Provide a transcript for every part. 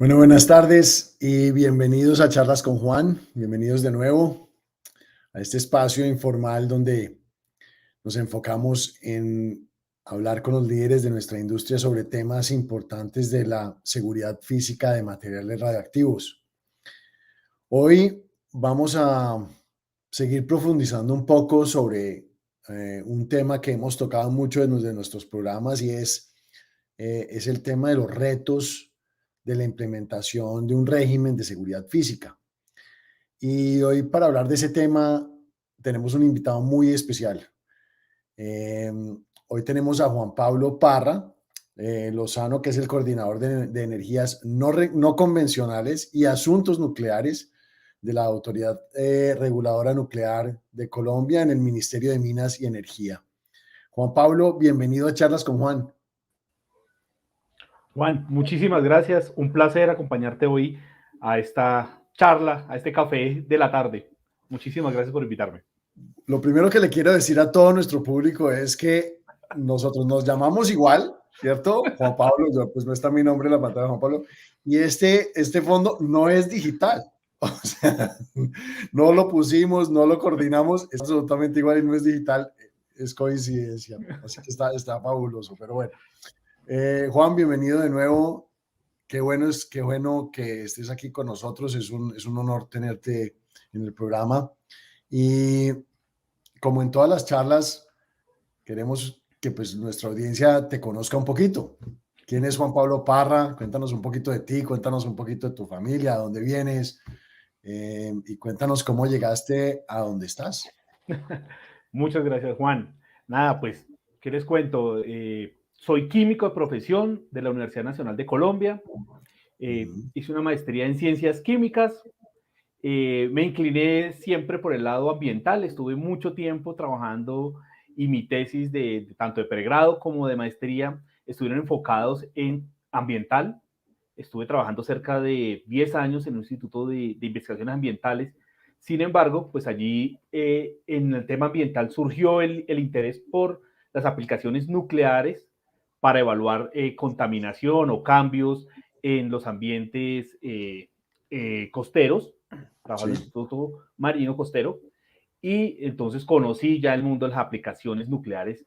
Bueno, buenas tardes y bienvenidos a Charlas con Juan. Bienvenidos de nuevo a este espacio informal donde nos enfocamos en hablar con los líderes de nuestra industria sobre temas importantes de la seguridad física de materiales radiactivos. Hoy vamos a seguir profundizando un poco sobre un tema que hemos tocado mucho en nuestros programas y es el tema de los retos de la implementación de un régimen de seguridad física. Y hoy para hablar de ese tema tenemos un invitado muy especial. Eh, Hoy tenemos a Juan Pablo Parra Lozano, que es el coordinador de energías no convencionales y asuntos nucleares de la Autoridad Reguladora Nuclear de Colombia en el Ministerio de Minas y Energía. Juan Pablo, bienvenido a Charlas con Juan. Juan, muchísimas gracias. Un placer acompañarte hoy a esta charla, a este café de la tarde. Muchísimas gracias por invitarme. Lo primero que le quiero decir a todo nuestro público es que nosotros nos llamamos igual, ¿cierto? Juan Pablo, pues no está mi nombre en la pantalla, Juan Pablo, y este fondo no es digital. O sea, no lo pusimos, no lo coordinamos, es absolutamente igual y no es digital, es coincidencia. Así que está fabuloso, pero bueno. Juan, bienvenido de nuevo. Qué bueno que estés aquí con nosotros. Es un honor tenerte en el programa. Y como en todas las charlas, queremos que pues nuestra audiencia te conozca un poquito. ¿Quién es Juan Pablo Parra? Cuéntanos un poquito de ti, cuéntanos un poquito de tu familia, de dónde vienes, y cuéntanos cómo llegaste a donde estás. Muchas gracias, Juan. Nada, pues, ¿qué les cuento? Soy químico de profesión de la Universidad Nacional de Colombia. Hice una maestría en ciencias químicas. Me incliné siempre por el lado ambiental. Estuve mucho tiempo trabajando y mi tesis tanto de pregrado como de maestría estuvieron enfocados en ambiental. Estuve trabajando cerca de 10 años en un instituto de investigaciones ambientales. Sin embargo, pues allí en el tema ambiental surgió el interés por las aplicaciones nucleares para evaluar contaminación o cambios en los ambientes costeros. Trabajando en el Instituto Marino Costero, y entonces conocí ya el mundo de las aplicaciones nucleares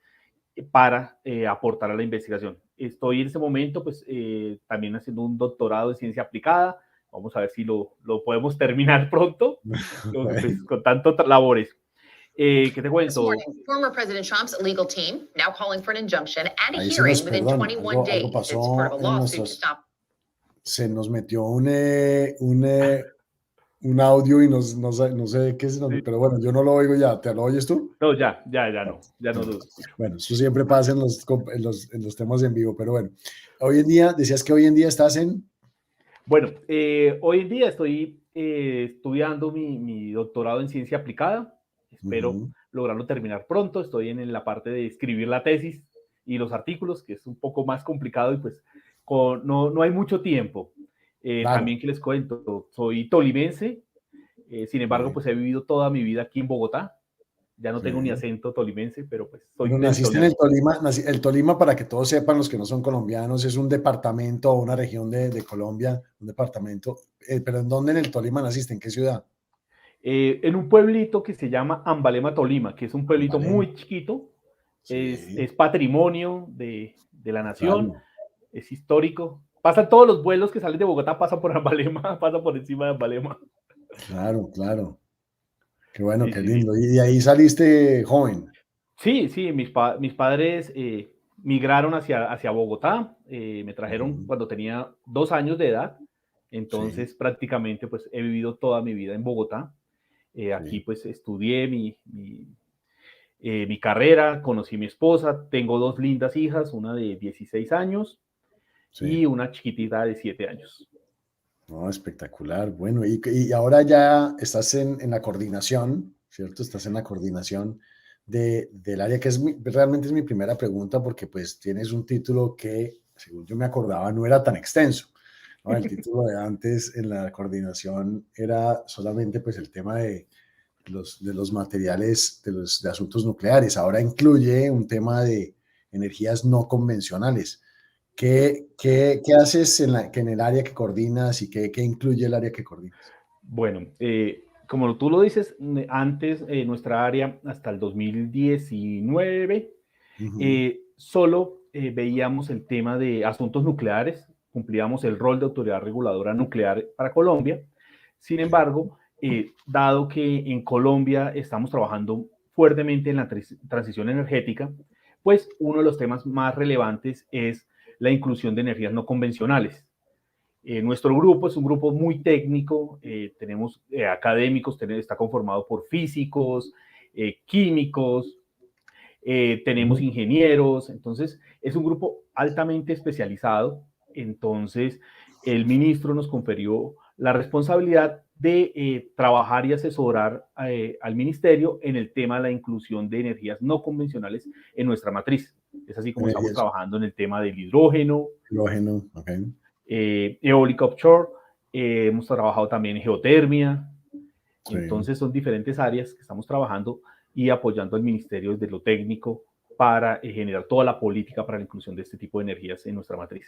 para aportar a la investigación. Estoy en este momento pues también haciendo un doctorado en ciencia aplicada. Vamos a ver si lo podemos terminar pronto, pues, con tantas labores. ¿Qué te cuento? Former President Trump's legal team now calling for an injunction and a hearing within 21 days. Algo pasó it's part of a lawsuit to stop. Se nos metió un audio y no sé qué es, sí. Pero bueno, yo no lo oigo ya. ¿Te lo oyes tú? No, ya no lo escucho. Bueno, eso siempre pasa en los temas en vivo, pero bueno. Hoy en día, decías que hoy en día estás en... Bueno, hoy en día estoy estudiando mi doctorado en ciencia aplicada. Espero lograrlo terminar pronto. Estoy en la parte de escribir la tesis y los artículos, que es un poco más complicado y pues no hay mucho tiempo. Claro. También que les cuento, soy tolimense, sin embargo, pues he vivido toda mi vida aquí en Bogotá. Ya no tengo ni acento tolimense, pero pues soy... Bueno, naciste en el Tolima. El Tolima, para que todos sepan, los que no son colombianos, es un departamento o una región de Colombia, un departamento. ¿Pero en dónde en el Tolima naciste? ¿En qué ciudad? En un pueblito que se llama Ambalema, Tolima, que es un pueblito muy chiquito. Sí. Es patrimonio de la nación, claro. Es histórico. Pasan todos los vuelos que salen de Bogotá, pasan por Ambalema, pasan por encima de Ambalema. Claro, claro. Qué bueno, sí, qué lindo. Sí. ¿Y de ahí saliste joven? Sí, mis padres migraron hacia Bogotá. Me trajeron cuando tenía 2 años de edad. Entonces, prácticamente, pues, he vivido toda mi vida en Bogotá. Aquí, pues, estudié mi carrera, conocí a mi esposa. Tengo 2 lindas hijas, una de 16 años y una chiquitita de 7 años. No, espectacular. Bueno, y ahora ya estás en la coordinación, ¿cierto? Estás en la coordinación del área, que realmente es mi primera pregunta, porque pues tienes un título que, según yo me acordaba, no era tan extenso, ¿no? El título de antes en la coordinación era solamente pues el tema de los materiales, de asuntos nucleares. Ahora incluye un tema de energías no convencionales. ¿Qué haces en el área que coordinas y qué incluye el área que coordinas? Bueno, como tú lo dices, antes nuestra área hasta el 2019 Ujú. solo veíamos el tema de asuntos nucleares, cumplíamos el rol de autoridad reguladora nuclear para Colombia. Sin Ok. embargo, dado que en Colombia estamos trabajando fuertemente en la transición energética, pues uno de los temas más relevantes es la inclusión de energías no convencionales. Nuestro grupo es un grupo muy técnico, tenemos académicos, está conformado por físicos, químicos, tenemos Ujú. ingenieros, entonces es un grupo altamente especializado. Entonces el ministro nos confirió la responsabilidad de trabajar y asesorar al ministerio en el tema de la inclusión de energías no convencionales en nuestra matriz. Es así como estamos Energías, trabajando en el tema del hidrógeno, hidrógeno, ok. eólica offshore, hemos trabajado también en geotermia. Sí. Entonces son diferentes áreas que estamos trabajando y apoyando al ministerio desde lo técnico para generar toda la política para la inclusión de este tipo de energías en nuestra matriz.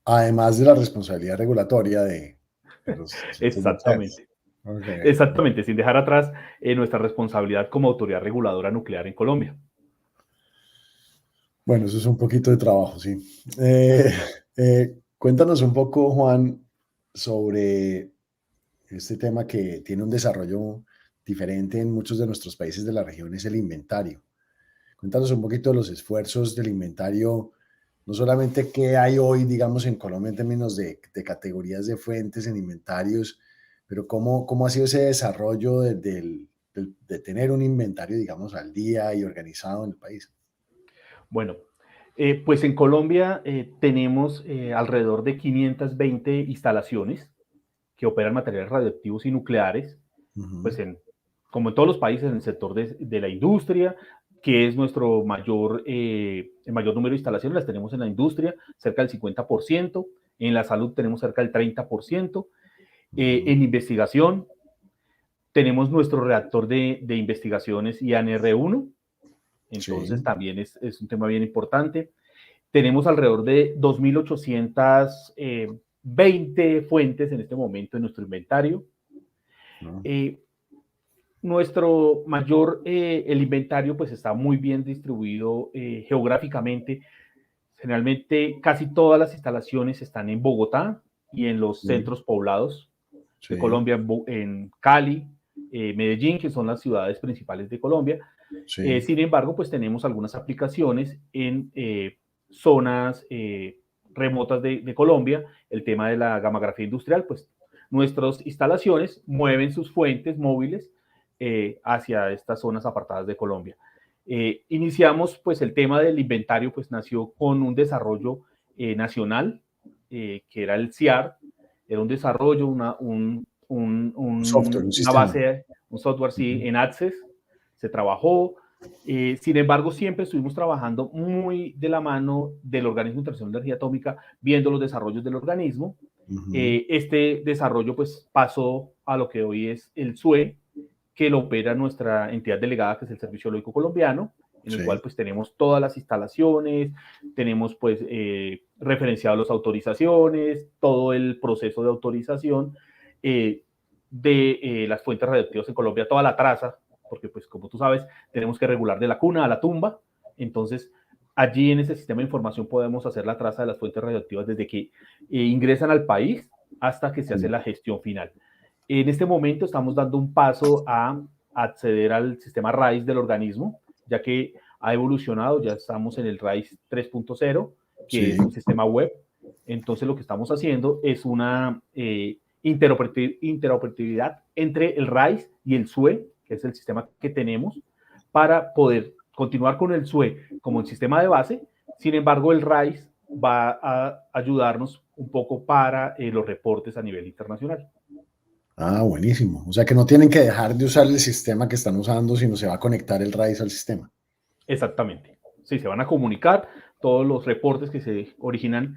Además de la responsabilidad regulatoria de los asuntos nucleares. Exactamente, Ok. exactamente, sin dejar atrás nuestra responsabilidad como autoridad reguladora nuclear en Colombia. Bueno, eso es un poquito de trabajo, sí. Eh, Cuéntanos un poco, Juan, sobre este tema que tiene un desarrollo diferente en muchos de nuestros países de la región, es el inventario. Cuéntanos un poquito de los esfuerzos del inventario, no solamente qué hay hoy, digamos, en Colombia en términos de categorías de fuentes en inventarios, pero cómo ha sido ese desarrollo de tener un inventario, digamos, al día y organizado en el país. Bueno, pues en Colombia tenemos alrededor de 520 instalaciones que operan materiales radioactivos y nucleares, pues Ujú. como en todos los países, en el sector de la industria, que es nuestro mayor, el mayor número de instalaciones, las tenemos en la industria, cerca del 50%, en la salud tenemos cerca del 30%, Ujú. en investigación tenemos nuestro reactor de investigaciones IANR1, entonces Sí, también es un tema bien importante. Tenemos alrededor de 2.820 fuentes en este momento en nuestro inventario. ¿no? Eh, Nuestro mayor, el inventario pues está muy bien distribuido geográficamente. Generalmente casi todas las instalaciones están en Bogotá y en los Sí, centros poblados de sí, Colombia, en Cali, Medellín, que son las ciudades principales de Colombia. sí. Sin embargo, pues tenemos algunas aplicaciones en zonas remotas de Colombia. El tema de la gamografía industrial, pues nuestras instalaciones mueven sus fuentes móviles hacia estas zonas apartadas de Colombia. Iniciamos, pues el tema del inventario, pues nació con un desarrollo nacional, que era el CIAR, era un desarrollo, Un software, un una sistema. base, un software, sí, Ujú. en Access, se trabajó. Sin embargo, siempre estuvimos trabajando muy de la mano del Organismo Internacional de Energía Atómica, viendo los desarrollos del organismo. Ujú. Este desarrollo pues pasó a lo que hoy es el SUE, que lo opera nuestra entidad delegada, que es el Servicio Geológico Colombiano, en el cual Sí, pues tenemos todas las instalaciones, tenemos pues referenciados las autorizaciones, todo el proceso de autorización de las fuentes radioactivas en Colombia, toda la traza, porque pues como tú sabes, tenemos que regular de la cuna a la tumba, entonces allí en ese sistema de información podemos hacer la traza de las fuentes radioactivas desde que ingresan al país hasta que se hace sí. la gestión final. En este momento estamos dando un paso a acceder al sistema RAIS del organismo, ya que ha evolucionado, ya estamos en el RAIS 3.0, que es un Sí, sistema web. Entonces lo que estamos haciendo es una interoperatividad entre el RAIS y el SUE, que es el sistema que tenemos, para poder continuar con el SUE como el sistema de base. Sin embargo, el RAIS va a ayudarnos un poco para los reportes a nivel internacional. Ah, buenísimo. O sea que no tienen que dejar de usar el sistema que están usando, sino se va a conectar el RAIS al sistema. Exactamente. Sí, se van a comunicar. Todos los reportes que se originan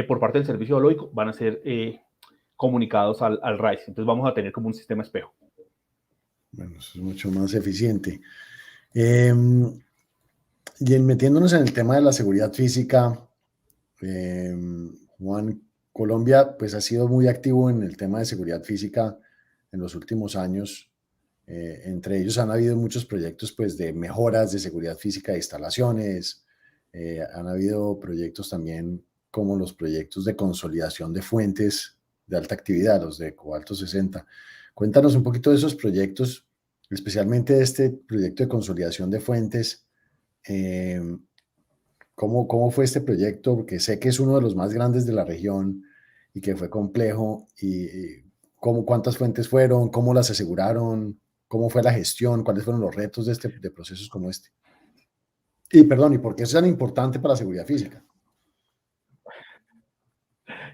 por parte del servicio geológico van a ser comunicados al RAIS. Entonces vamos a tener como un sistema espejo. Bueno, eso es mucho más eficiente. Y metiéndonos en el tema de la seguridad física, Juan, Colombia pues ha sido muy activo en el tema de seguridad física en los últimos años. Entre ellos han habido muchos proyectos pues de mejoras de seguridad física de instalaciones. Han habido proyectos también como los proyectos de consolidación de fuentes de alta actividad, los de Cobalto 60. Cuéntanos un poquito de esos proyectos, especialmente de este proyecto de consolidación de fuentes. ¿Cómo fue este proyecto? Porque sé que es uno de los más grandes de la región y que fue complejo. ¿Cuántas fuentes fueron? ¿Cómo las aseguraron? ¿Cómo fue la gestión? ¿Cuáles fueron los retos de procesos como este? Y perdón, ¿y por qué es tan importante para la seguridad física?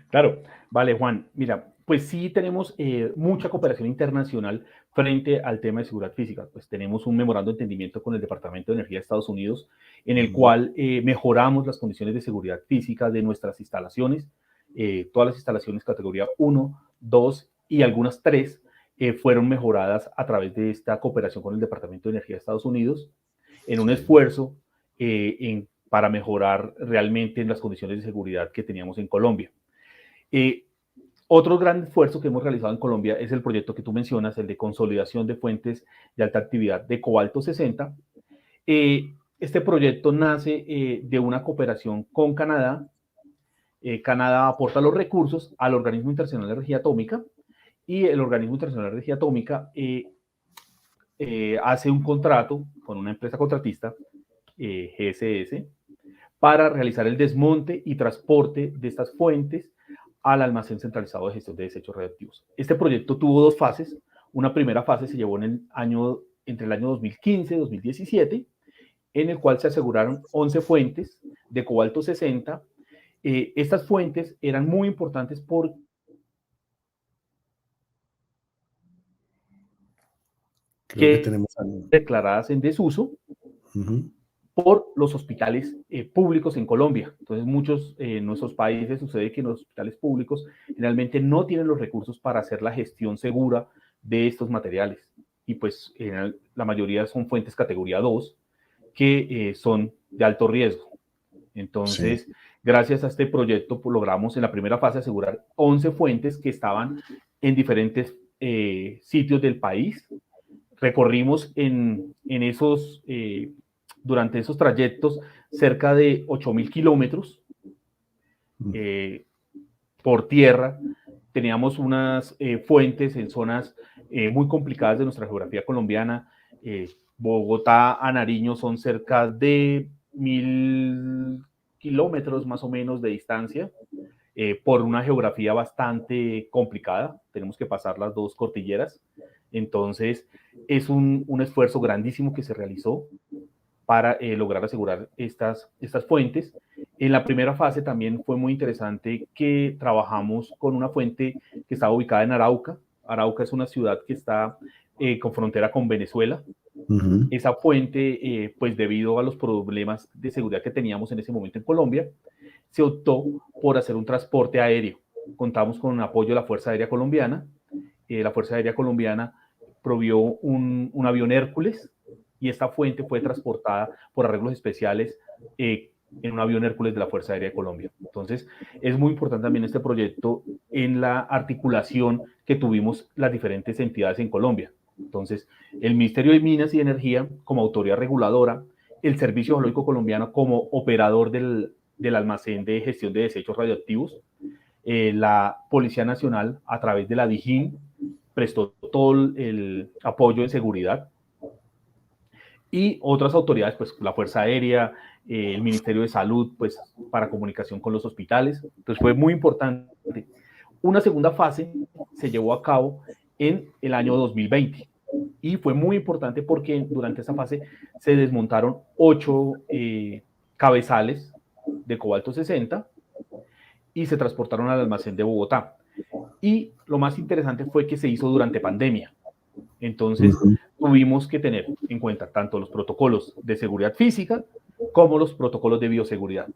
Claro, vale, Juan. Mira, pues sí tenemos mucha cooperación internacional frente al tema de seguridad física. Pues tenemos un memorando de entendimiento con el Departamento de Energía de Estados Unidos, en el cual mejoramos las condiciones de seguridad física de nuestras instalaciones. Todas las instalaciones categoría 1, 2 y algunas 3 fueron mejoradas a través de esta cooperación con el Departamento de Energía de Estados Unidos, en un esfuerzo para mejorar realmente las condiciones de seguridad que teníamos en Colombia. Otro gran esfuerzo que hemos realizado en Colombia es el proyecto que tú mencionas, el de consolidación de fuentes de alta actividad de Cobalto 60. Este proyecto nace de una cooperación con Canadá. Canadá aporta los recursos al Organismo Internacional de Energía Atómica y el Organismo Internacional de Energía Atómica hace un contrato con una empresa contratista, GSS, para realizar el desmonte y transporte de estas fuentes al almacén centralizado de gestión de desechos radioactivos. Este proyecto tuvo dos fases. Una primera fase se llevó entre el año 2015 y 2017, en el cual se aseguraron 11 fuentes de cobalto 60. Estas fuentes eran muy importantes porque declaradas en desuso por los hospitales públicos en Colombia. Entonces, muchos en nuestros países sucede que los hospitales públicos realmente no tienen los recursos para hacer la gestión segura de estos materiales. Y pues la mayoría son fuentes categoría 2 que son de alto riesgo. Entonces, gracias a este proyecto, pues, logramos en la primera fase asegurar 11 fuentes que estaban en diferentes sitios del país. Recorrimos durante esos trayectos cerca de 8.000 kilómetros por tierra. Teníamos unas fuentes en zonas muy complicadas de nuestra geografía colombiana. Bogotá a Nariño son cerca de 1.000 kilómetros más o menos de distancia, por una geografía bastante complicada. Tenemos que pasar las dos cordilleras. Entonces, es un esfuerzo grandísimo que se realizó para lograr asegurar estas fuentes. En la primera fase también fue muy interesante que trabajamos con una fuente que estaba ubicada en Arauca. Arauca es una ciudad que está con frontera con Venezuela. Esa fuente, pues debido a los problemas de seguridad que teníamos en ese momento en Colombia, se optó por hacer un transporte aéreo. Contamos con el apoyo de la Fuerza Aérea Colombiana. La Fuerza Aérea Colombiana provió un avión Hércules, y esta fuente fue transportada por arreglos especiales en un avión Hércules de la Fuerza Aérea de Colombia. Entonces, es muy importante también este proyecto en la articulación que tuvimos las diferentes entidades en Colombia. Entonces, el Ministerio de Minas y Energía como autoridad reguladora, el Servicio Geológico Colombiano como operador del almacén de gestión de desechos radioactivos, la Policía Nacional a través de la DIJÍN prestó todo el apoyo de seguridad, y otras autoridades, pues la Fuerza Aérea, el Ministerio de Salud, pues para comunicación con los hospitales. Entonces fue muy importante. Una segunda fase se llevó a cabo en el año 2020 y fue muy importante porque durante esa fase se desmontaron 8 cabezales de cobalto 60 y se transportaron al almacén de Bogotá. Y lo más interesante fue que se hizo durante pandemia. Entonces, tuvimos que tener en cuenta tanto los protocolos de seguridad física como los protocolos de bioseguridad.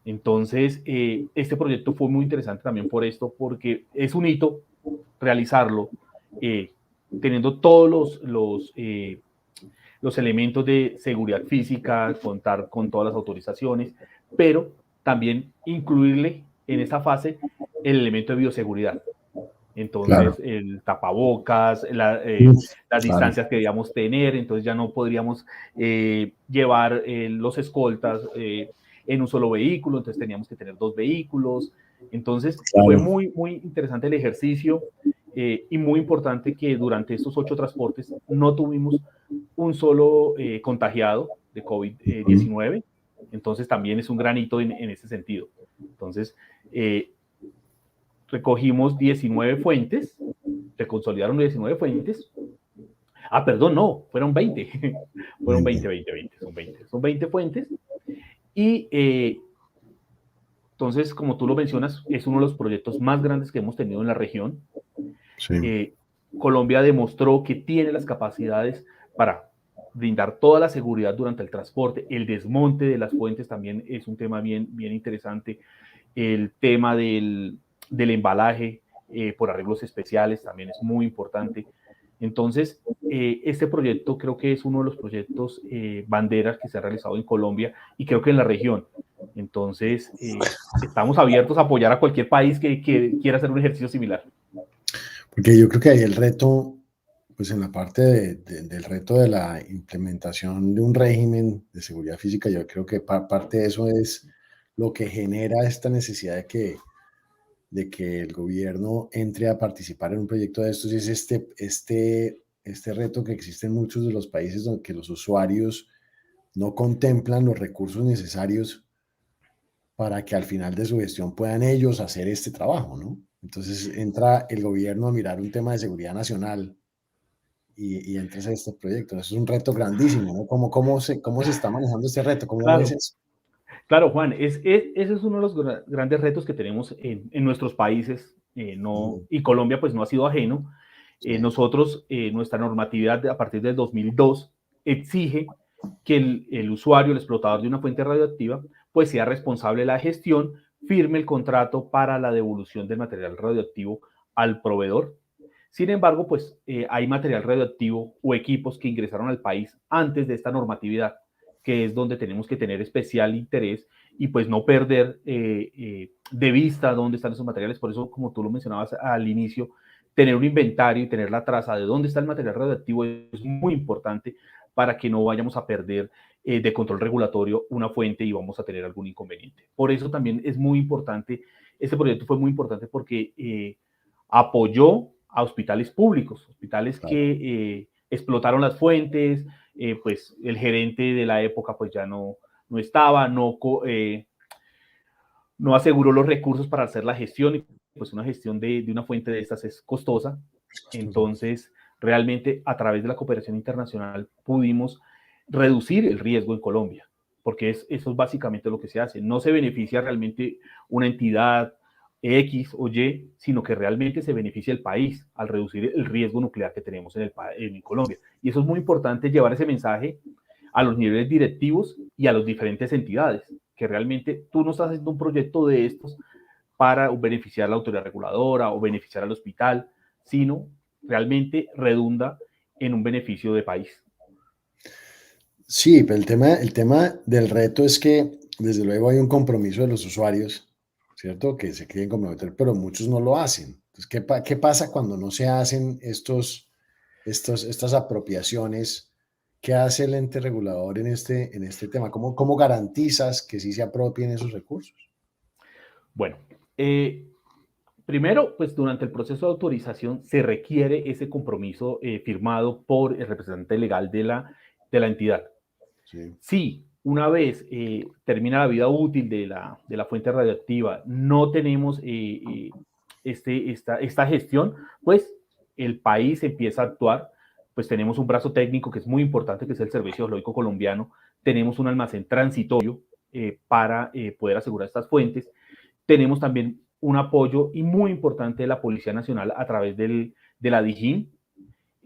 Entonces, este proyecto fue muy interesante también por esto, porque es un hito realizarlo teniendo todos los elementos de seguridad física, contar con todas las autorizaciones, pero también incluirle en esta fase el elemento de bioseguridad. Entonces, el tapabocas, las distancias que debíamos tener, entonces ya no podríamos llevar los escoltas en un solo vehículo, entonces teníamos que tener 2 vehículos. Entonces, fue muy, muy interesante el ejercicio y muy importante que durante estos 8 transportes no tuvimos un solo contagiado de COVID-19. Entonces, también es un gran hito en ese sentido. Entonces, recogimos 19 fuentes, se consolidaron 19 fuentes. Perdón, no, fueron 20. Fueron 20, son 20 fuentes. Y entonces, como tú lo mencionas, es uno de los proyectos más grandes que hemos tenido en la región. Sí. Colombia demostró que tiene las capacidades para brindar toda la seguridad durante el transporte. El desmonte de las fuentes también es un tema bien, bien interesante. El tema del embalaje por arreglos especiales también es muy importante. Entonces, este proyecto creo que es uno de los proyectos banderas que se ha realizado en Colombia y creo que en la región. Entonces, estamos abiertos a apoyar a cualquier país que quiera hacer un ejercicio similar. Porque yo creo que ahí el reto, pues en la parte del reto de la implementación de un régimen de seguridad física, yo creo que parte de eso es lo que genera esta necesidad de que el gobierno entre a participar en un proyecto de estos, y es este reto que existe en muchos de los países donde los usuarios no contemplan los recursos necesarios para que al final de su gestión puedan ellos hacer este trabajo, ¿no? Entonces entra el gobierno a mirar un tema de seguridad nacional y entras a este proyecto. Eso es un reto grandísimo, ¿no? ¿Cómo se está manejando este reto? ¿Cómo ves eso? Claro, Juan, ese es uno de los grandes retos que tenemos en nuestros países, y Colombia pues no ha sido ajeno. Nosotros, nuestra normatividad a partir del 2002 exige que el usuario, el explotador de una fuente radioactiva, pues sea responsable de la gestión, firme el contrato para la devolución del material radioactivo al proveedor. Sin embargo, pues hay material radioactivo o equipos que ingresaron al país antes de esta normatividad, que es donde tenemos que tener especial interés y pues no perder de vista dónde están esos materiales. Por eso, como tú lo mencionabas al inicio, tener un inventario y tener la traza de dónde está el material radioactivo es muy importante para que no vayamos a perder de control regulatorio una fuente y vamos a tener algún inconveniente. Por eso también es muy importante, este proyecto fue muy importante porque apoyó a hospitales públicos, hospitales que explotaron las fuentes, pues el gerente de la época pues ya no estaba, no aseguró los recursos para hacer la gestión, y pues una gestión de una fuente de estas es costosa. Entonces, realmente a través de la cooperación internacional pudimos reducir el riesgo en Colombia, porque eso es básicamente lo que se hace. No se beneficia realmente una entidad X o Y, sino que realmente se beneficia el país al reducir el riesgo nuclear que tenemos en Colombia. Y eso es muy importante, llevar ese mensaje a los niveles directivos y a las diferentes entidades, que realmente tú no estás haciendo un proyecto de estos para beneficiar a la autoridad reguladora o beneficiar al hospital, sino realmente redunda en un beneficio de país. Sí, pero el tema del reto es que desde luego hay un compromiso de los usuarios, ¿cierto? Que se quieren comprometer, pero muchos no lo hacen. Entonces, ¿qué pasa cuando no se hacen estas apropiaciones? ¿Qué hace el ente regulador en este tema? ¿Cómo garantizas que sí se apropien esos recursos? Bueno, primero, pues durante el proceso de autorización se requiere ese compromiso firmado por el representante legal de la entidad. Sí, una vez termina la vida útil de la fuente radioactiva, no tenemos esta gestión, pues el país empieza a actuar. Pues tenemos un brazo técnico que es muy importante, que es el Servicio Geológico Colombiano. Tenemos un almacén transitorio para poder asegurar estas fuentes. tenemos también un apoyo y muy importante de la Policía Nacional a través de la DIJÍN,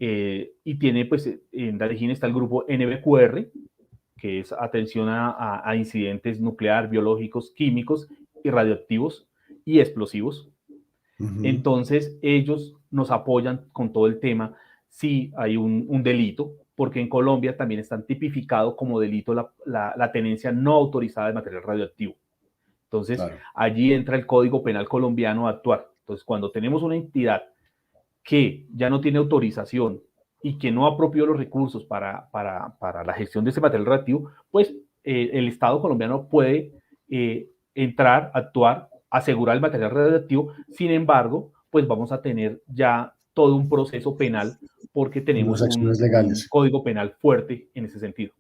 y tiene, pues, en la DIJÍN está el grupo NBQR, que es atención a incidentes nuclear, biológicos, químicos y radioactivos y explosivos. Entonces, ellos nos apoyan con todo el tema si hay un delito, porque en Colombia también están tipificado como delito la tenencia no autorizada de material radioactivo. Entonces, claro, allí entra el Código Penal colombiano a actuar. Entonces, cuando tenemos una entidad que ya no tiene autorización y que no apropió los recursos para la gestión de ese material radioactivo, pues el Estado colombiano puede entrar, actuar, asegurar el material radioactivo. Sin embargo, pues vamos a tener ya todo un proceso penal porque tenemos un código penal fuerte en ese sentido.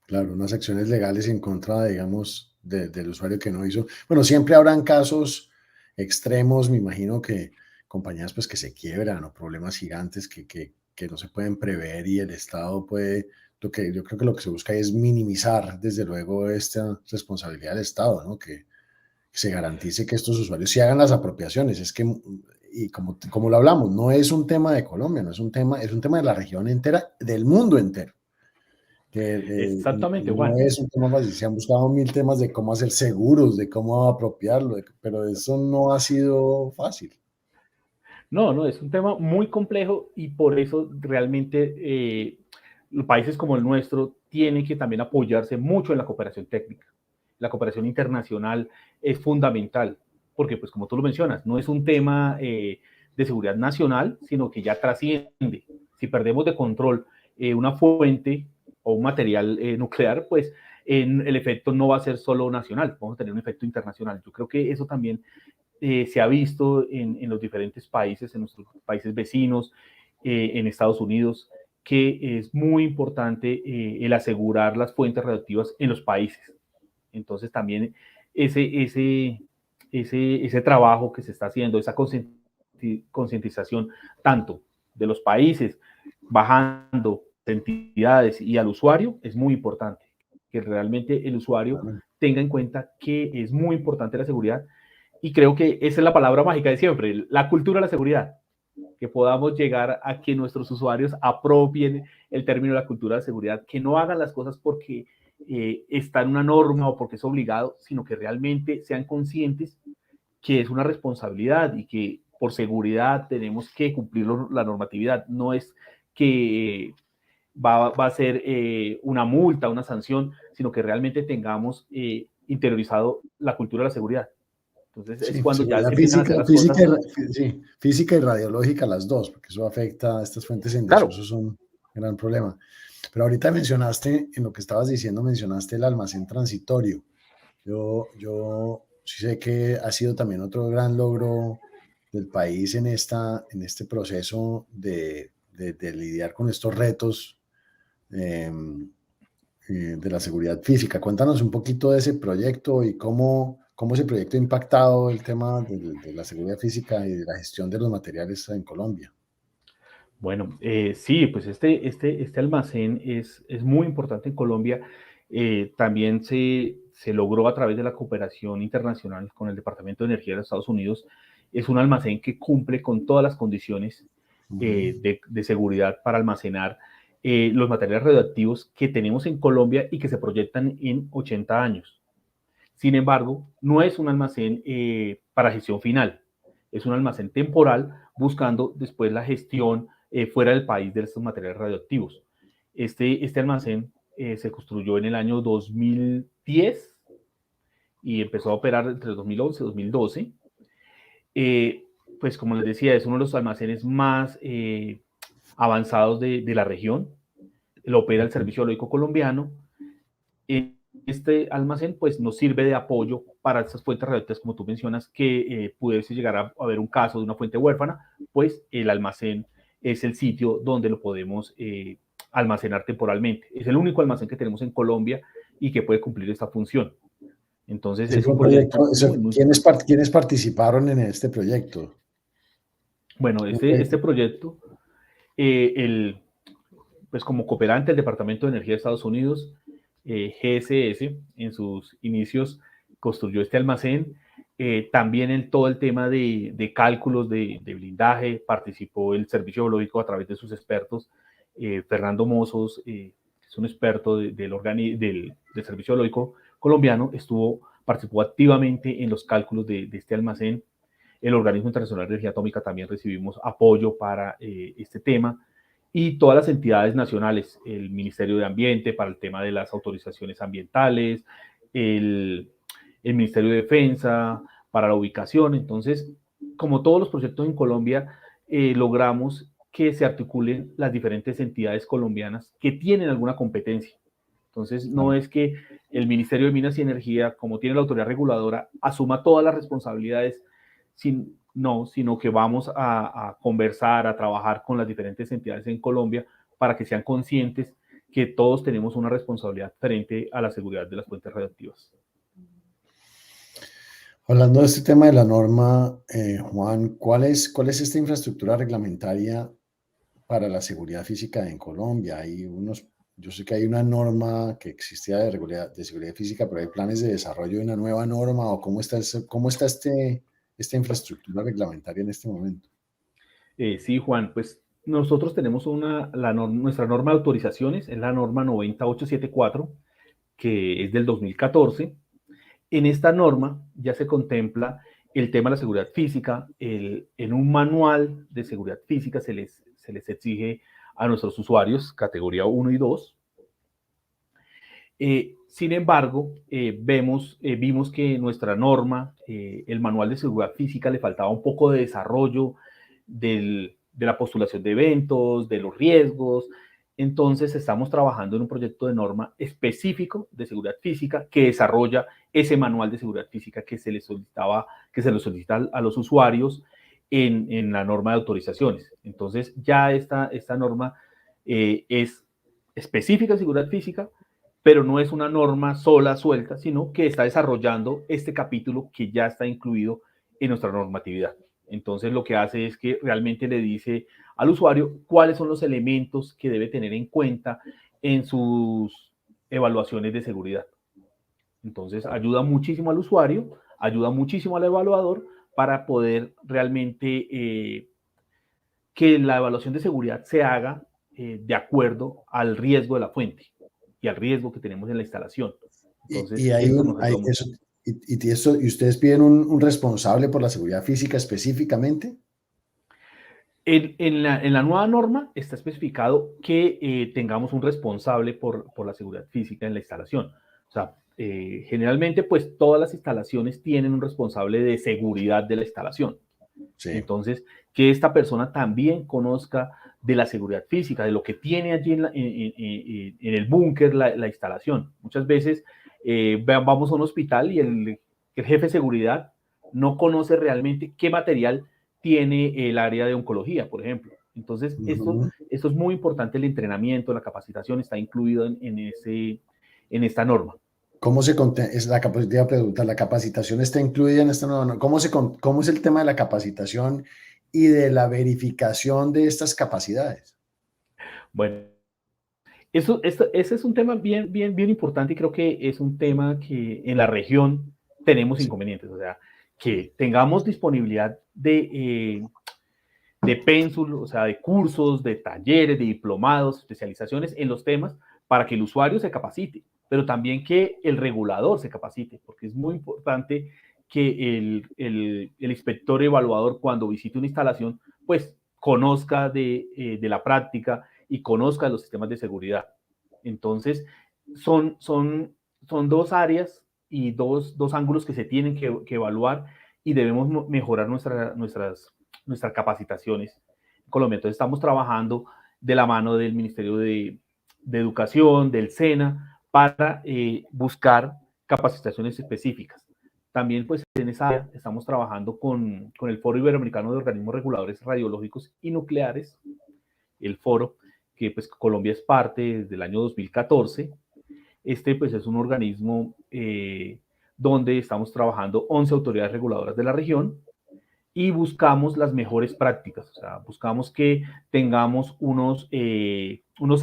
Claro, unas acciones legales en contra, digamos, del usuario que no hizo. Bueno, siempre habrán casos extremos, me imagino que compañías pues que se quiebran o problemas gigantes que no se pueden prever y el Estado puede, yo creo que lo que se busca es minimizar desde luego esta responsabilidad del Estado, ¿no? Que se garantice que estos usuarios sí hagan las apropiaciones. Es que, y como lo hablamos, no es un tema de Colombia, no es un tema, es un tema de la región entera, del mundo entero. Exactamente, no Juan. es un tema fácil, se han buscado 1000 temas de cómo hacer seguros, de cómo apropiarlo, pero eso no ha sido fácil. No, es un tema muy complejo y por eso realmente los países como el nuestro tienen que también apoyarse mucho en la cooperación técnica. La cooperación internacional es fundamental porque, pues como tú lo mencionas, no es un tema de seguridad nacional, sino que ya trasciende. Si perdemos de control una fuente o un material nuclear, pues el efecto no va a ser solo nacional, vamos a tener un efecto internacional. Yo creo que eso también se ha visto en los diferentes países, en nuestros países vecinos, en Estados Unidos, que es muy importante el asegurar las fuentes radioactivas en los países. Entonces también ese trabajo que se está haciendo, esa concientización tanto de los países, bajando entidades y al usuario, es muy importante. Que realmente el usuario tenga en cuenta que es muy importante la seguridad. Y creo que esa es la palabra mágica de siempre, la cultura de la seguridad. Que podamos llegar a que nuestros usuarios apropien el término de la cultura de seguridad, que no hagan las cosas porque está en una norma o porque es obligado, sino que realmente sean conscientes que es una responsabilidad y que por seguridad tenemos que cumplir la normatividad. No es que va a ser una multa, una sanción, sino que realmente tengamos interiorizado la cultura de la seguridad. Entonces sí, es cuando ya se física, empiezan a hacer las cosas. Sí, física y radiológica las dos, porque eso afecta a estas fuentes en desuso, claro. Son un gran problema. Pero ahorita mencionaste, en lo que estabas diciendo, mencionaste el almacén transitorio. Yo sí sé que ha sido también otro gran logro del país en este proceso de lidiar con estos retos de la seguridad física. Cuéntanos un poquito de ese proyecto y cómo ese proyecto ha impactado el tema de la seguridad física y de la gestión de los materiales en Colombia. Bueno, sí, pues este almacén es muy importante en Colombia. También se logró a través de la cooperación internacional con el Departamento de Energía de los Estados Unidos. Es un almacén que cumple con todas las condiciones de seguridad para almacenar los materiales radioactivos que tenemos en Colombia y que se proyectan en 80 años. Sin embargo, no es un almacén para gestión final, es un almacén temporal buscando después la gestión fuera del país de estos materiales radioactivos. Este almacén se construyó en el año 2010 y empezó a operar entre 2011 y 2012. Pues como les decía, es uno de los almacenes más avanzados de la región. Lo opera el Servicio Geológico Colombiano. Este almacén pues nos sirve de apoyo para estas fuentes radioactivas, como tú mencionas, que pudiese llegar a haber un caso de una fuente huérfana, pues el almacén es el sitio donde lo podemos almacenar temporalmente. Es el único almacén que tenemos en Colombia y que puede cumplir esta función. Entonces es un proyecto muy ¿Quiénes participaron en este proyecto? Bueno, este proyecto, pues como cooperante del Departamento de Energía de Estados Unidos, GSS, en sus inicios construyó este almacén También en todo el tema de cálculos de blindaje participó el Servicio Geológico a través de sus expertos. Fernando Mozos, que es un experto del Servicio Geológico colombiano, participó activamente en los cálculos de este almacén. El Organismo Internacional de Energía Atómica también recibimos apoyo para este tema, y todas las entidades nacionales, el Ministerio de Ambiente para el tema de las autorizaciones ambientales, el Ministerio de Defensa para la ubicación. Entonces, como todos los proyectos en Colombia, logramos que se articulen las diferentes entidades colombianas que tienen alguna competencia. Entonces, no es que el Ministerio de Minas y Energía, como tiene la autoridad reguladora, asuma todas las responsabilidades, sino que vamos a conversar, a trabajar con las diferentes entidades en Colombia para que sean conscientes que todos tenemos una responsabilidad frente a la seguridad de las fuentes radioactivas. Hablando de este tema de la norma, Juan, ¿cuál es esta infraestructura reglamentaria para la seguridad física en Colombia? Yo sé que hay una norma que existía de seguridad física, pero hay planes de desarrollo de una nueva norma, o cómo está esta infraestructura reglamentaria en este momento. Sí, Juan, pues nosotros tenemos nuestra norma de autorizaciones, es la norma 90874, que es del 2014. En esta norma ya se contempla el tema de la seguridad física. En un manual de seguridad física se les exige a nuestros usuarios categoría 1 y 2. Sin embargo, vimos que nuestra norma, el manual de seguridad física, le faltaba un poco de desarrollo de la postulación de eventos, de los riesgos. Entonces, estamos trabajando en un proyecto de norma específico de seguridad física que desarrolla ese manual de seguridad física que se le solicita a los usuarios en la norma de autorizaciones. Entonces, ya esta norma es específica de seguridad física, pero no es una norma sola, suelta, sino que está desarrollando este capítulo que ya está incluido en nuestra normatividad. Entonces, lo que hace es que realmente le dice al usuario cuáles son los elementos que debe tener en cuenta en sus evaluaciones de seguridad. Entonces, ayuda muchísimo al usuario, ayuda muchísimo al evaluador para poder realmente que la evaluación de seguridad se haga de acuerdo al riesgo de la fuente y al riesgo que tenemos en la instalación. Entonces, ¿y ustedes piden un responsable por la seguridad física específicamente? En la nueva norma está especificado que tengamos un responsable por la seguridad física en la instalación. O sea, generalmente, pues todas las instalaciones tienen un responsable de seguridad de la instalación. Sí. Entonces, que esta persona también conozca de la seguridad física, de lo que tiene allí en el búnker la instalación. Muchas veces vamos a un hospital y el jefe de seguridad no conoce realmente qué material tiene el área de oncología, por ejemplo. Entonces, esto es muy importante, el entrenamiento, la capacitación está incluido en esta norma. ¿Cómo la capacitación está incluida en esta norma? ¿Cómo es el tema de la capacitación y de la verificación de estas capacidades? Bueno, ese es un tema bien importante, y creo que es un tema que en la región tenemos inconvenientes. O sea, que tengamos disponibilidad de pénsul, o sea, de cursos, de talleres, de diplomados, especializaciones en los temas para que el usuario se capacite, pero también que el regulador se capacite, porque es muy importante que el inspector evaluador, cuando visite una instalación, pues conozca de la práctica y conozca los sistemas de seguridad. Entonces, son dos áreas y dos ángulos que se tienen que evaluar, y debemos mejorar nuestras capacitaciones en Colombia. Entonces, estamos trabajando de la mano del Ministerio de Educación, del SENA, para buscar capacitaciones específicas. También, pues, en esa área estamos trabajando con el Foro Iberoamericano de Organismos Reguladores Radiológicos y Nucleares, el foro que, pues, Colombia es parte desde el año 2014. Pues, es un organismo donde estamos trabajando 11 autoridades reguladoras de la región y buscamos las mejores prácticas. O sea, buscamos que tengamos unos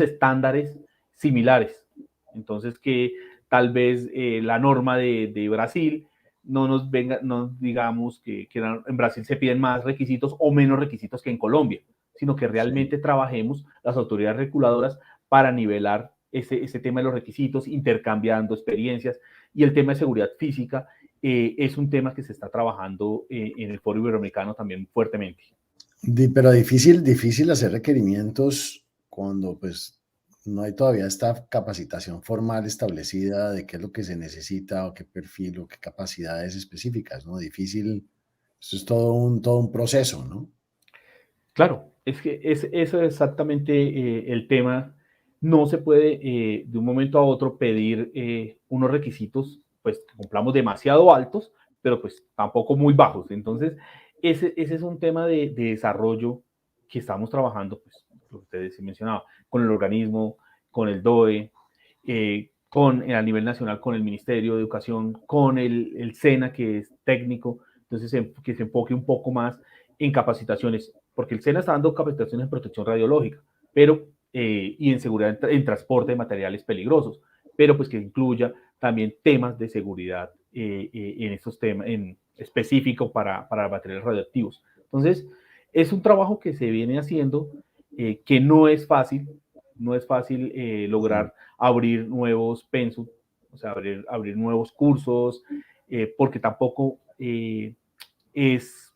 estándares similares. Entonces, que tal vez la norma de Brasil no digamos que en Brasil se piden más requisitos o menos requisitos que en Colombia, sino que realmente trabajemos las autoridades reguladoras para nivelar ese tema de los requisitos, intercambiando experiencias, y el tema de seguridad física es un tema que se está trabajando en el Foro Iberoamericano también fuertemente. Pero difícil hacer requerimientos cuando pues no hay todavía esta capacitación formal establecida de qué es lo que se necesita o qué perfil o qué capacidades específicas, ¿no? Difícil, eso es todo un proceso, ¿no? Claro, es que eso es exactamente el tema. No se puede de un momento a otro pedir unos requisitos pues que cumplamos demasiado altos, pero pues tampoco muy bajos. Entonces, ese es un tema de desarrollo que estamos trabajando, pues, lo que ustedes mencionaban, con el organismo, con el DOE, a nivel nacional con el Ministerio de Educación, con el SENA, que es técnico, entonces que se enfoque un poco más en capacitaciones, porque el SENA está dando capacitaciones en protección radiológica, pero y en seguridad en transporte de materiales peligrosos, pero pues que incluya también temas de seguridad en estos temas, en específico para materiales radioactivos. Entonces, es un trabajo que se viene haciendo, que no es fácil lograr abrir nuevos pensum, o sea, abrir nuevos cursos, porque tampoco es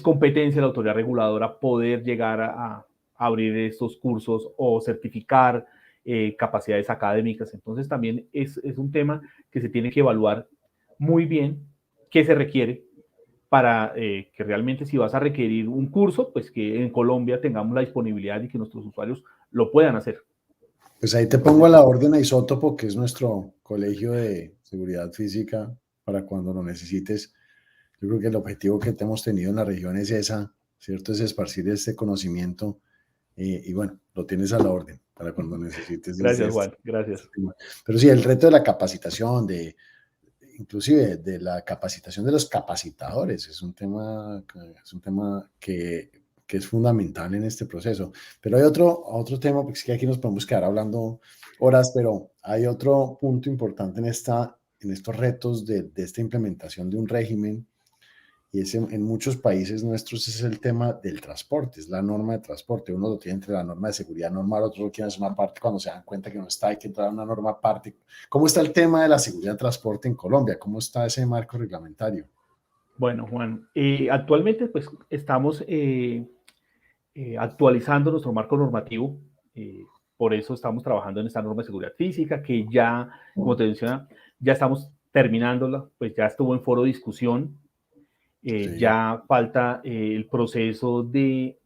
competencia de la autoridad reguladora poder llegar a abrir estos cursos o certificar capacidades académicas. Entonces también es un tema que se tiene que evaluar muy bien qué se requiere para que realmente si vas a requerir un curso, pues que en Colombia tengamos la disponibilidad y que nuestros usuarios lo puedan hacer. Pues ahí te pongo a la orden a Isótopo, que es nuestro colegio de seguridad física, para cuando lo necesites. Yo creo que el objetivo que hemos tenido en la región es esa, ¿cierto? Es esparcir este conocimiento y bueno, lo tienes a la orden para cuando necesites. Gracias, Juan, gracias. Pero sí, el reto de la capacitación, inclusive de la capacitación de los capacitadores, es un tema que es fundamental en este proceso. Pero hay otro tema, porque es que aquí nos podemos quedar hablando horas, pero hay otro punto importante en estos retos de esta implementación de un régimen, y en muchos países nuestros es el tema del transporte, es la norma de transporte. Uno lo tiene entre la norma de seguridad normal, otro lo quiere hacer una parte cuando se dan cuenta que no está, hay que entrar a una norma aparte. ¿Cómo está el tema de la seguridad de transporte en Colombia? ¿Cómo está ese marco reglamentario? Bueno, Juan, actualmente pues estamos actualizando nuestro marco normativo, por eso estamos trabajando en esta norma de seguridad física, que ya, como te mencionaba, ya estamos terminándola, pues ya estuvo en foro de discusión, Sí. ya falta el proceso de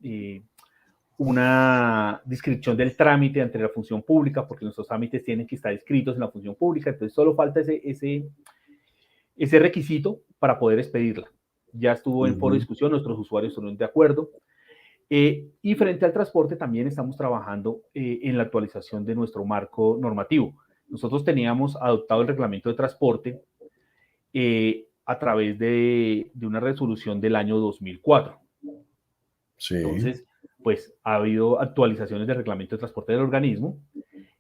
una descripción del trámite ante la función pública, porque nuestros trámites tienen que estar escritos en la función pública, entonces solo falta ese requisito para poder expedirla. Ya estuvo en foro de discusión, nuestros usuarios están de acuerdo. Y frente al transporte también estamos trabajando en la actualización de nuestro marco normativo. Nosotros teníamos adoptado el reglamento de transporte a través de una resolución del año 2004. Sí. Entonces, pues ha habido actualizaciones del reglamento de transporte del organismo.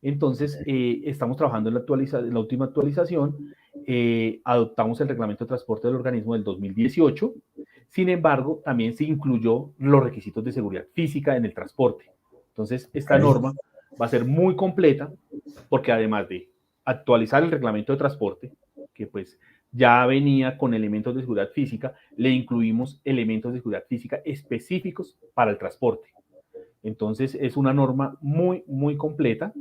Entonces, estamos trabajando en la última actualización. Adoptamos el reglamento de transporte del organismo del 2018. Sin embargo, también se incluyó los requisitos de seguridad física en el transporte. Entonces, esta norma va a ser muy completa porque además de actualizar el reglamento de transporte, que pues ya venía con elementos de seguridad física, le incluimos elementos de seguridad física específicos para el transporte. Entonces, es una norma muy, muy completa.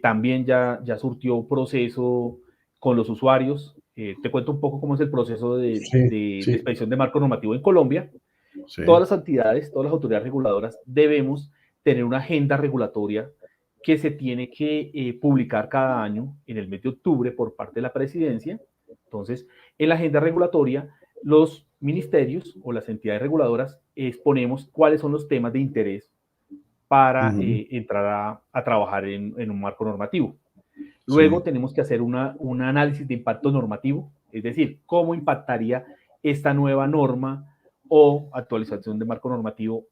También ya surtió proceso con los usuarios. Te cuento un poco cómo es el proceso de expedición de marco normativo en Colombia. Sí. Todas las entidades, todas las autoridades reguladoras debemos tener una agenda regulatoria que se tiene que publicar cada año en el mes de octubre por parte de la presidencia. Entonces, en la agenda regulatoria, los ministerios o las entidades reguladoras exponemos cuáles son los temas de interés para entrar a trabajar en un marco normativo. Luego tenemos que hacer un análisis de impacto normativo, es decir, cómo impactaría esta nueva norma o actualización de marco normativo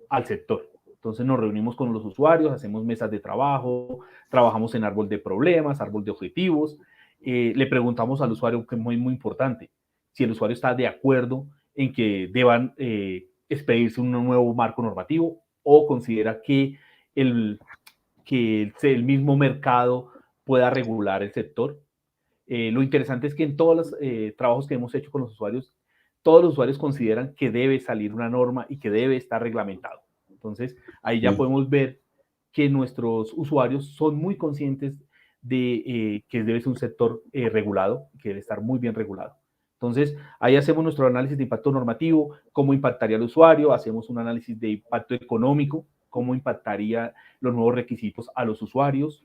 al sector. Entonces nos reunimos con los usuarios, hacemos mesas de trabajo, trabajamos en árbol de problemas, árbol de objetivos, le preguntamos al usuario, que es muy, muy importante, si el usuario está de acuerdo en que deban expedirse un nuevo marco normativo o considera que el mismo mercado pueda regular el sector. Lo interesante es que en todos los trabajos que hemos hecho con los usuarios, todos los usuarios consideran que debe salir una norma y que debe estar reglamentado. Entonces, ahí ya podemos ver que nuestros usuarios son muy conscientes de que debe ser un sector regulado, que debe estar muy bien regulado. Entonces, ahí hacemos nuestro análisis de impacto normativo, cómo impactaría al usuario, hacemos un análisis de impacto económico, cómo impactaría los nuevos requisitos a los usuarios.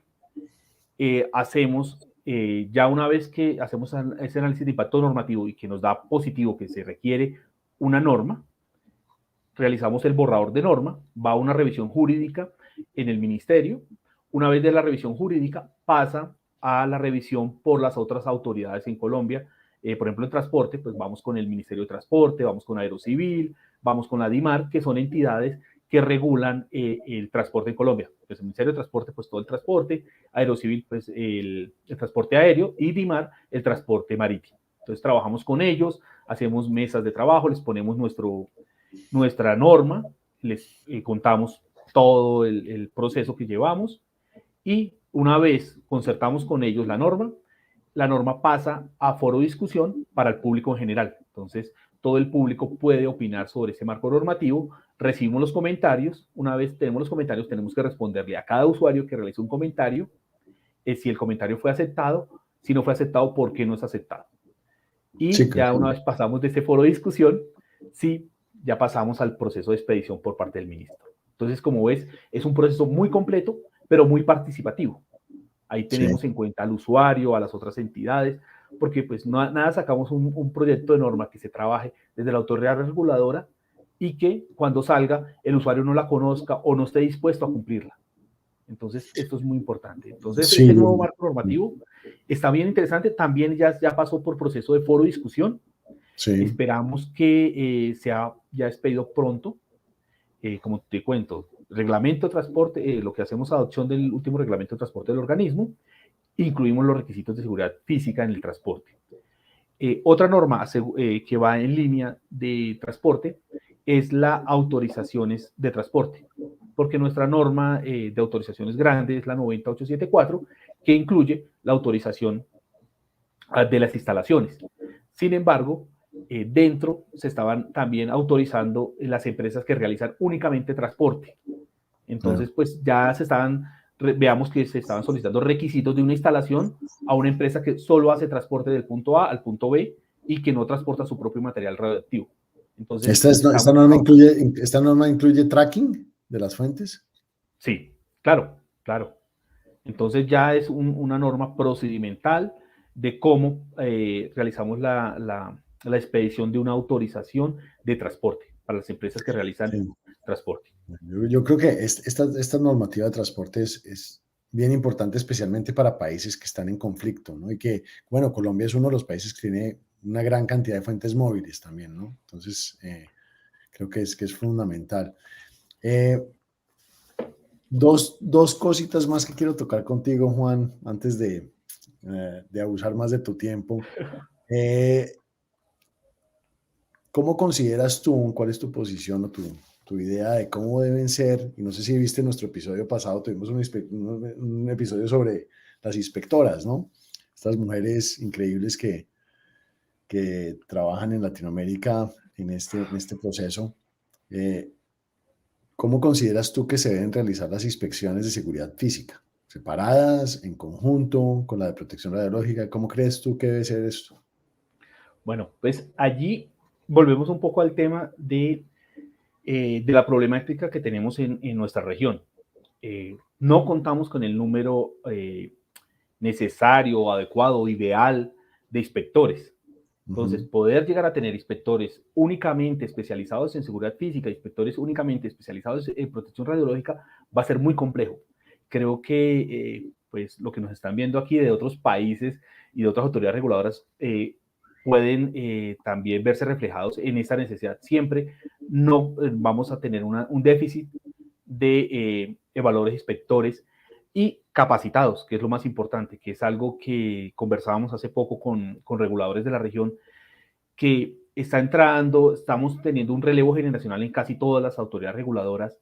Ya una vez que hacemos ese análisis de impacto normativo y que nos da positivo que se requiere una norma, realizamos el borrador de norma, va a una revisión jurídica en el ministerio. Una vez de la revisión jurídica pasa a la revisión por las otras autoridades en Colombia. Por ejemplo, en transporte, pues vamos con el Ministerio de Transporte, vamos con Aerocivil, vamos con la DIMAR, que son entidades que regulan el transporte en Colombia. Pues el Ministerio de Transporte, pues todo el transporte, Aerocivil, pues el transporte aéreo, y DIMAR, el transporte marítimo. Entonces trabajamos con ellos, hacemos mesas de trabajo, les ponemos nuestra norma, les contamos todo el proceso que llevamos, y una vez concertamos con ellos la norma pasa a foro de discusión para el público en general. Entonces, todo el público puede opinar sobre ese marco normativo, recibimos los comentarios, una vez tenemos los comentarios, tenemos que responderle a cada usuario que realice un comentario, si el comentario fue aceptado, si no fue aceptado, ¿por qué no es aceptado? Y sí, ya una vez pasamos de ese foro de discusión, sí, ya pasamos al proceso de expedición por parte del ministro. Entonces, como ves, es un proceso muy completo, pero muy participativo. Ahí tenemos en cuenta al usuario, a las otras entidades, porque pues nada sacamos un proyecto de norma que se trabaje desde la autoridad reguladora y que cuando salga el usuario no la conozca o no esté dispuesto a cumplirla. Entonces, esto es muy importante. Entonces, este nuevo marco normativo está bien interesante. También ya pasó por proceso de foro de discusión. Esperamos que sea ya expedido pronto. Como te cuento, reglamento de transporte, lo que hacemos es adopción del último reglamento de transporte del organismo, incluimos los requisitos de seguridad física en el transporte. Otra norma que va en línea de transporte es la autorizaciones de transporte, porque nuestra norma de autorizaciones grande es la 90874, que incluye la autorización de las instalaciones. Sin embargo, dentro se estaban también autorizando las empresas que realizan únicamente transporte. Entonces, pues ya veamos que se estaban solicitando requisitos de una instalación a una empresa que solo hace transporte del punto A al punto B y que no transporta su propio material radioactivo. Entonces, ¿Esta norma incluye tracking de las fuentes? Sí, claro. Entonces ya es una norma procedimental de cómo realizamos la expedición de una autorización de transporte para las empresas que realizan transporte. Yo creo que esta normativa de transporte es bien importante, especialmente para países que están en conflicto, ¿no? Y que, bueno, Colombia es uno de los países que tiene una gran cantidad de fuentes móviles también, ¿no? Entonces, creo que es fundamental. Dos cositas más que quiero tocar contigo, Juan, antes de abusar más de tu tiempo. ¿Cómo consideras tú, cuál es tu posición o tu idea de cómo deben ser? Y no sé si viste nuestro episodio pasado, tuvimos un episodio sobre las inspectoras, ¿no? Estas mujeres increíbles que trabajan en Latinoamérica en este proceso. ¿Cómo consideras tú que se deben realizar las inspecciones de seguridad física? ¿Separadas, en conjunto, con la de protección radiológica? ¿Cómo crees tú que debe ser esto? Bueno, pues allí volvemos un poco al tema de la problemática que tenemos en nuestra región. No contamos con el número necesario, adecuado, ideal de inspectores. Entonces, poder llegar a tener inspectores únicamente especializados en seguridad física, inspectores únicamente especializados en protección radiológica, va a ser muy complejo. Creo que pues lo que nos están viendo aquí de otros países y de otras autoridades reguladoras pueden también verse reflejados en esta necesidad. Siempre no vamos a tener un déficit de evaluadores inspectores y capacitados, que es lo más importante, que es algo que conversábamos hace poco con reguladores de la región, que está entrando, estamos teniendo un relevo generacional en casi todas las autoridades reguladoras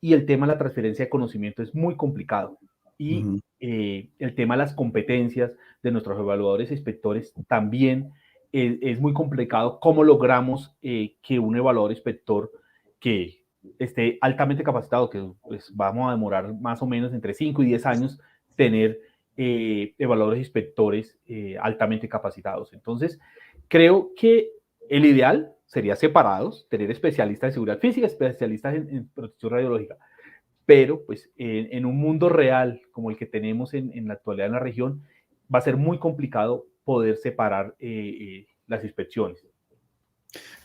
y el tema de la transferencia de conocimiento es muy complicado. Y el tema de las competencias de nuestros evaluadores e inspectores también es muy complicado. ¿Cómo logramos que un evaluador inspector que esté altamente capacitado, que pues vamos a demorar más o menos entre 5 y 10 años, tener evaluadores inspectores altamente capacitados? Entonces, creo que el ideal sería separados, tener especialistas en seguridad física, especialistas en protección radiológica, pero pues en un mundo real como el que tenemos en la actualidad en la región, va a ser muy complicado poder separar las inspecciones.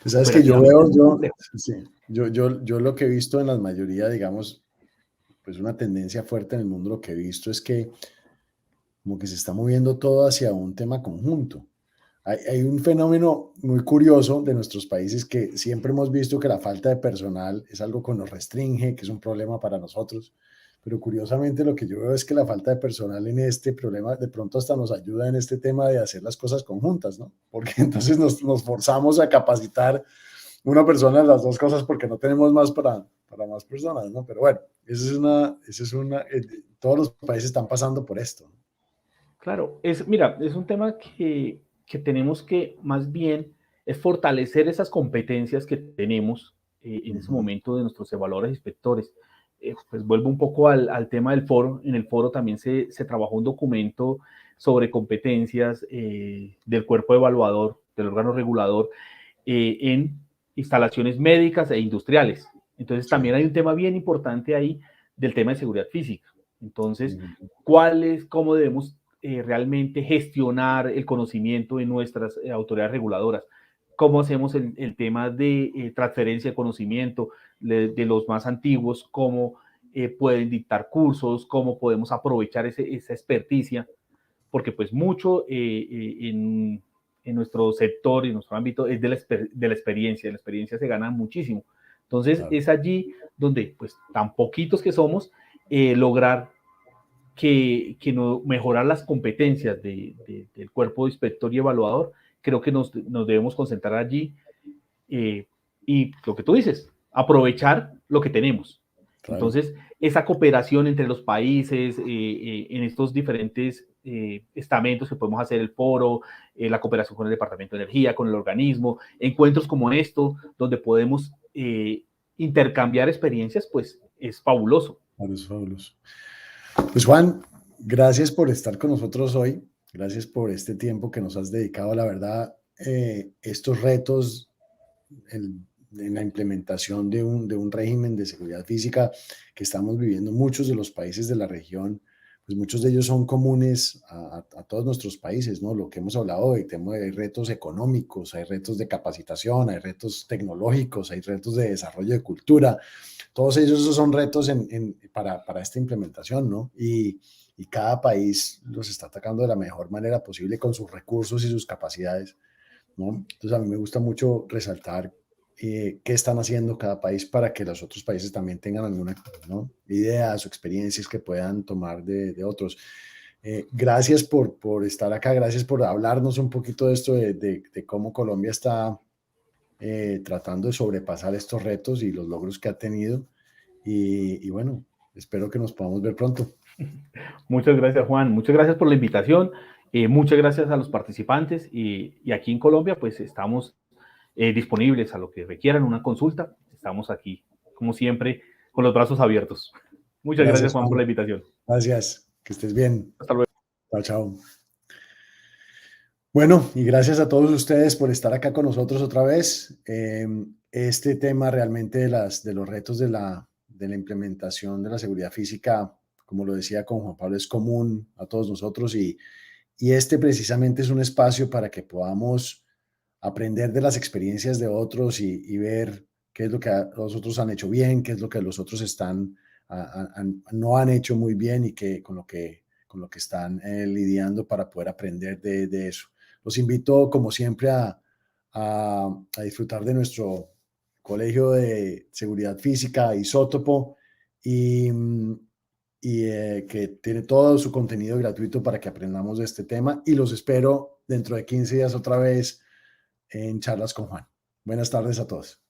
Pues sabes que yo veo, yo lo que he visto en la mayoría, digamos, pues una tendencia fuerte en el mundo, lo que he visto es que como que se está moviendo todo hacia un tema conjunto. Hay un fenómeno muy curioso de nuestros países que siempre hemos visto que la falta de personal es algo que nos restringe, que es un problema para nosotros, pero curiosamente lo que yo veo es que la falta de personal en este problema de pronto hasta nos ayuda en este tema de hacer las cosas conjuntas, ¿no? Porque entonces nos forzamos a capacitar una persona en las dos cosas porque no tenemos más para más personas, ¿no? Pero bueno, todos los países están pasando por esto. Claro, mira, es un tema que tenemos que más bien es fortalecer esas competencias que tenemos en ese momento de nuestros evaluadores e inspectores. Pues vuelvo un poco al tema del foro. En el foro también se trabajó un documento sobre competencias del cuerpo evaluador, del órgano regulador, en instalaciones médicas e industriales. Entonces también hay un tema bien importante ahí del tema de seguridad física. Entonces, ¿cómo debemos realmente gestionar el conocimiento de nuestras autoridades reguladoras? ¿Cómo hacemos el tema de transferencia de conocimiento de los más antiguos? ¿Cómo pueden dictar cursos? ¿Cómo podemos aprovechar esa experticia? Porque pues mucho en nuestro sector y en nuestro ámbito es de la experiencia. La experiencia se gana muchísimo. Entonces, claro, es allí donde, pues, tan poquitos que somos, lograr que mejorar las competencias del cuerpo de inspector y evaluador. Creo que nos debemos concentrar allí y lo que tú dices, aprovechar lo que tenemos. Claro. Entonces, esa cooperación entre los países en estos diferentes estamentos que podemos hacer, el foro, la cooperación con el Departamento de Energía, con el organismo, encuentros como esto, donde podemos intercambiar experiencias, pues es fabuloso. Claro, es fabuloso. Pues Juan, gracias por estar con nosotros hoy, gracias por este tiempo que nos has dedicado. La verdad, estos retos en la implementación de un régimen de seguridad física que estamos viviendo muchos de los países de la región, pues muchos de ellos son comunes a todos nuestros países, ¿no? Lo que hemos hablado hoy, hay retos económicos, hay retos de capacitación, hay retos tecnológicos, hay retos de desarrollo de cultura. Todos ellos son retos para esta implementación, ¿no? Y cada país los está atacando de la mejor manera posible con sus recursos y sus capacidades, ¿no? Entonces a mí me gusta mucho resaltar qué están haciendo cada país para que los otros países también tengan alguna, ¿no?, ideas o experiencias que puedan tomar de otros. Gracias por estar acá, gracias por hablarnos un poquito de esto, de cómo Colombia está tratando de sobrepasar estos retos y los logros que ha tenido. Y bueno, espero que nos podamos ver pronto. Muchas gracias, Juan. Muchas gracias por la invitación. Muchas gracias a los participantes. Y aquí en Colombia, pues estamos disponibles a lo que requieran una consulta. Estamos aquí, como siempre, con los brazos abiertos. Muchas gracias, Juan, por la invitación. Gracias. Que estés bien. Hasta luego. Chao, chao. Bueno, y gracias a todos ustedes por estar acá con nosotros otra vez. Este tema realmente de los retos de la implementación de la seguridad física, como lo decía con Juan Pablo, es común a todos nosotros y este precisamente es un espacio para que podamos aprender de las experiencias de otros y ver qué es lo que los otros han hecho bien, qué es lo que los otros no han hecho muy bien y con lo que están lidiando para poder aprender de eso. Los invito, como siempre, a disfrutar de nuestro Colegio de Seguridad Física Isótopo y y que tiene todo su contenido gratuito para que aprendamos de este tema. Y los espero dentro de 15 días otra vez en Charlas con Juan. Buenas tardes a todos.